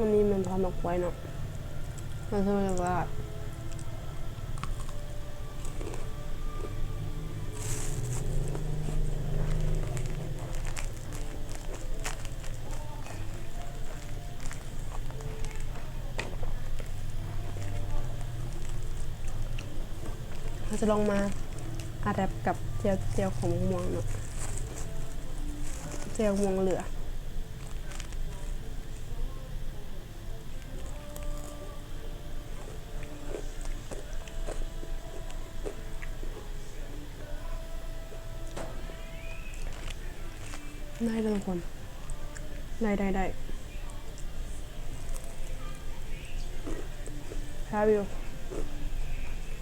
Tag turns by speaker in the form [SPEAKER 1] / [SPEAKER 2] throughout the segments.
[SPEAKER 1] อันนี้มันทำออกไว้เนาะมันจะเป็นว่าเราจะลองมาอาแรปกับเจียวของม่วงเนาะเจียวม่วงเหลือได้เลยทุกคนได้ครับอยู่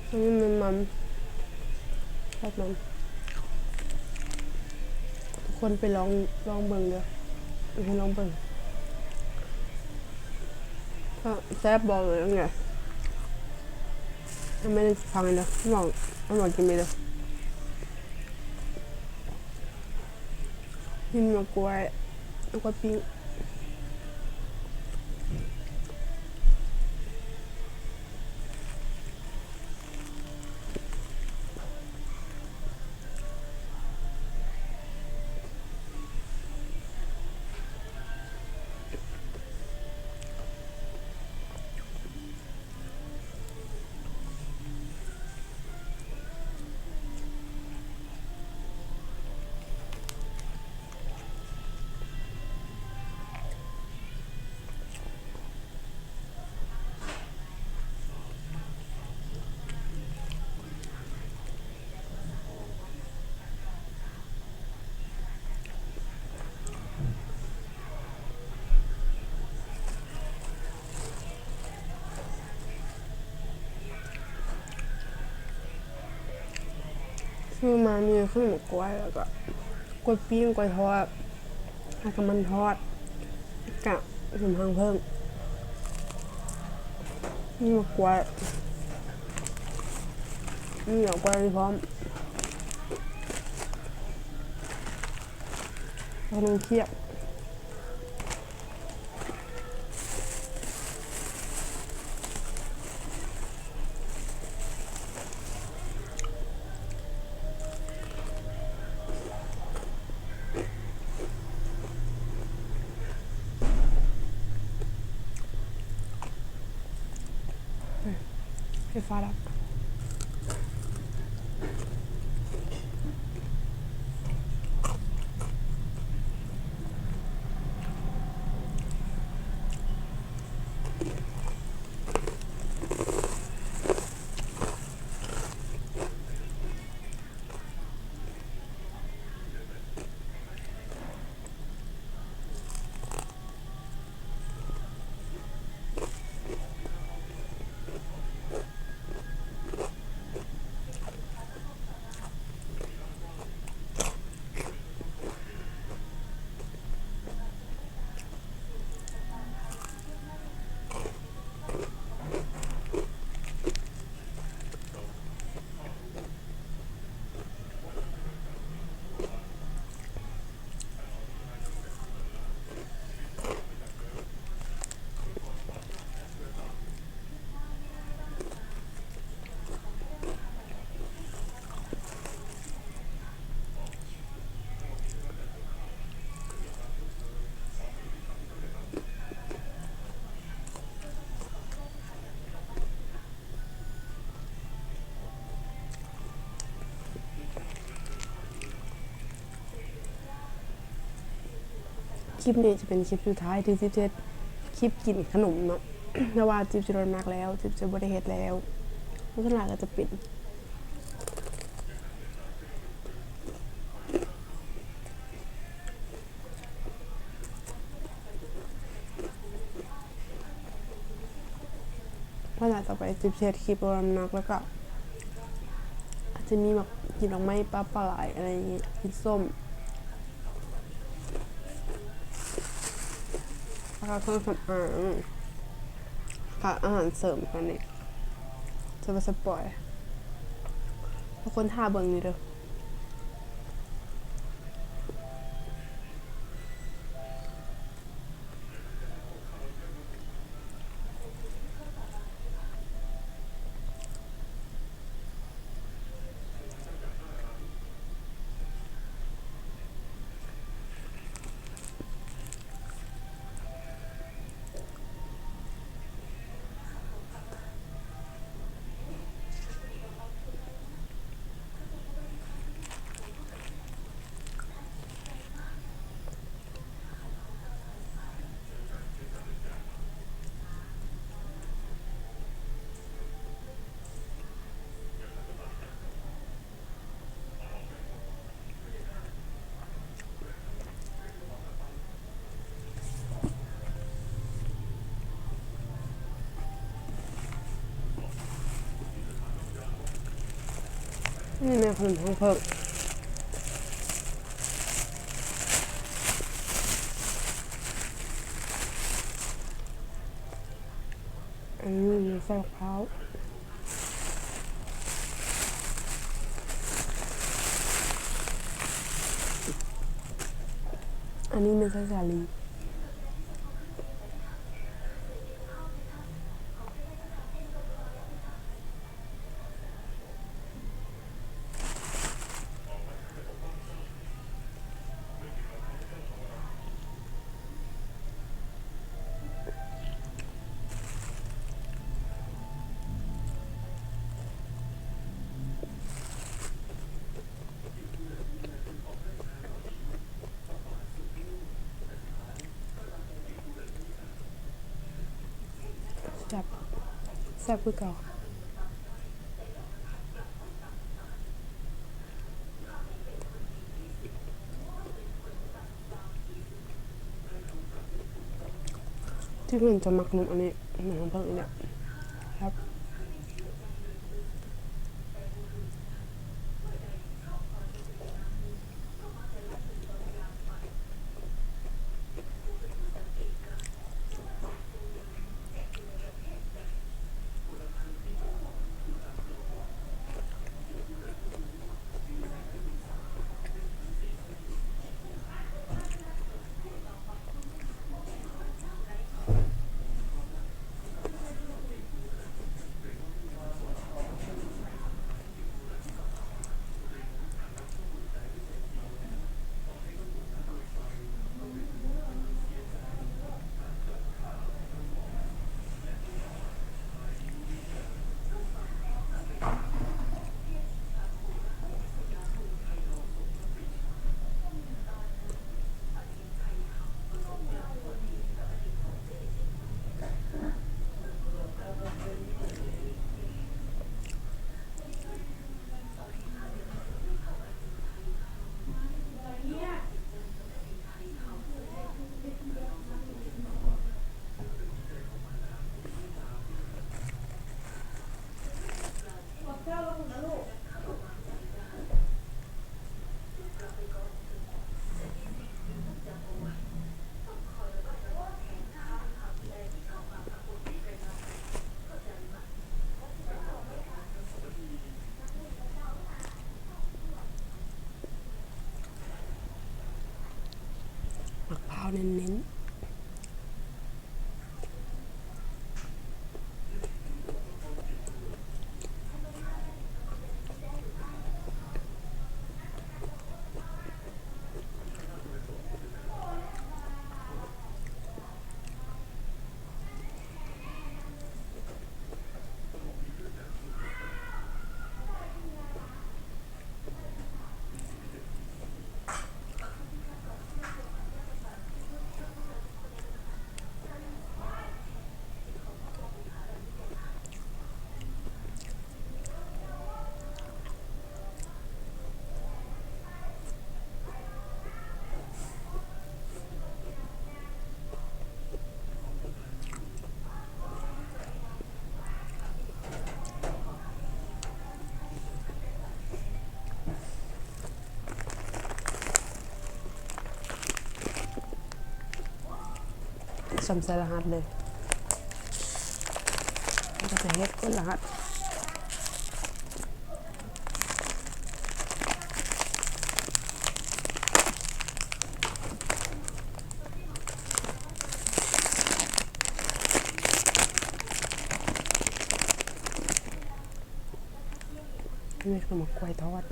[SPEAKER 1] อันนี้มันแบบนั้นทุกคนไปลองเบิ่งเด้อไปลองเบิ่งก็แซ่บบอกเลยไงไม่ได้ฟังเลยมันบอกกินไปเลยกินมากล้วยแล้วก็ปิ้งคือมามีขึ้นหมกกล้วยแล้วก็กล้วยปิ้งกล้วยทอดแล้วก็มันทอดกับขนมปังเพิ่มนี่หมกกล้วยนี่หมกกล้วยพร้อมขนมเคี้ยวไฟฟ้าดับคลิปนี้จะเป็นคลิปสุดท้ายที่จิ๊บจะคลิปกินขนมเนาะแต่ว่าจิ๊บจะโดนมากแล้วจิ๊บจะบริเหตุแล้วเพราะฉะนั้นก็จะปิดเพราะหลังต่อไปจิ๊บเช็ดคลิปโดนมากแล้วก็อาจจะมีแบบกินดอกไม้ปลาไหลอะไรอย่างงี้กินส้มแล้วก็เครื่องสำอางค่ะอาหารเสริมกันนี่จะมาสปอยทุกคนท่าเบิ่งนี่เด้อ นี่แม่ขนมทองเพิ่งอันนี้มีไส้มะพร้าวอันนี้เป็นไส้สาลีแซ่บแซ่บคือเก่าที่เพื่อนจะมักนมอันนี้หนังเพิ่งเนี่ยครับมะพร้าวเน้นๆสมใส่รหัสเลยก็จะเฮ็ดก้นรหัสนี่คือหมกกล้วยทอด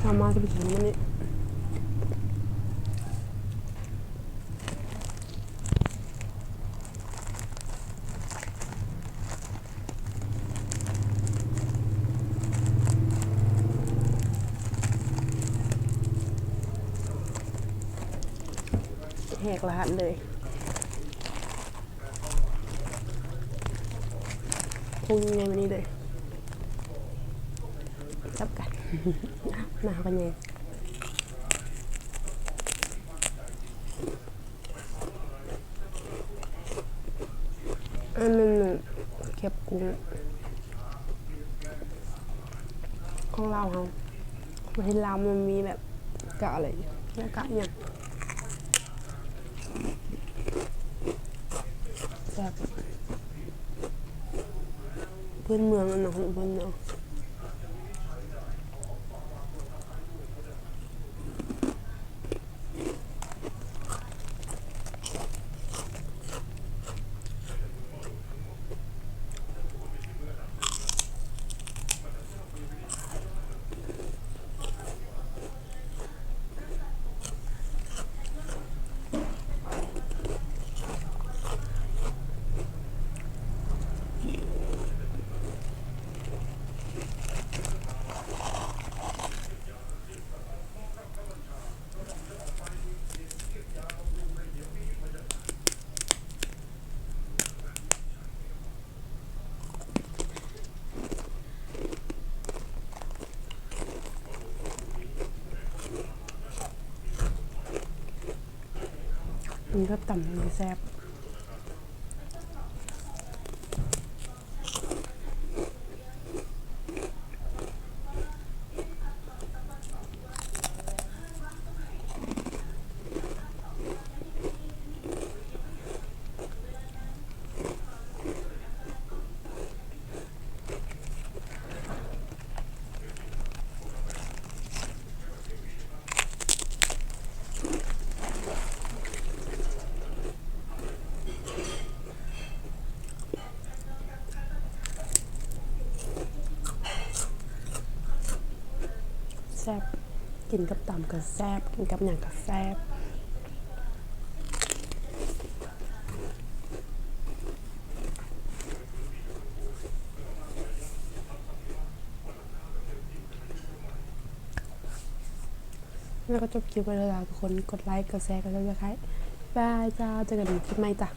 [SPEAKER 1] ทำมาจะไปกินมันนี่แหกรหัสเลย งยังไงวันนี้เลยจับกัน หนาวกันไงอันนั้นเก็บกุ้งของเราเขาประเทศลาวมันมีแบบกะอะไรแล้วกะอย่างแบบพื้นเมืองอันนั้นของพื้นเมืองมันก็ต่ำมันแซ่บแซ่บกินกับต่ำก็แซ่บกินกับอย่างก็แซ่บแล้วก็จบคลิปไปแล้วทุกคนกดไลค์กดแชร์กดซับสไครต์บายจ้าเจอกันคลิปใหม่จ้ะ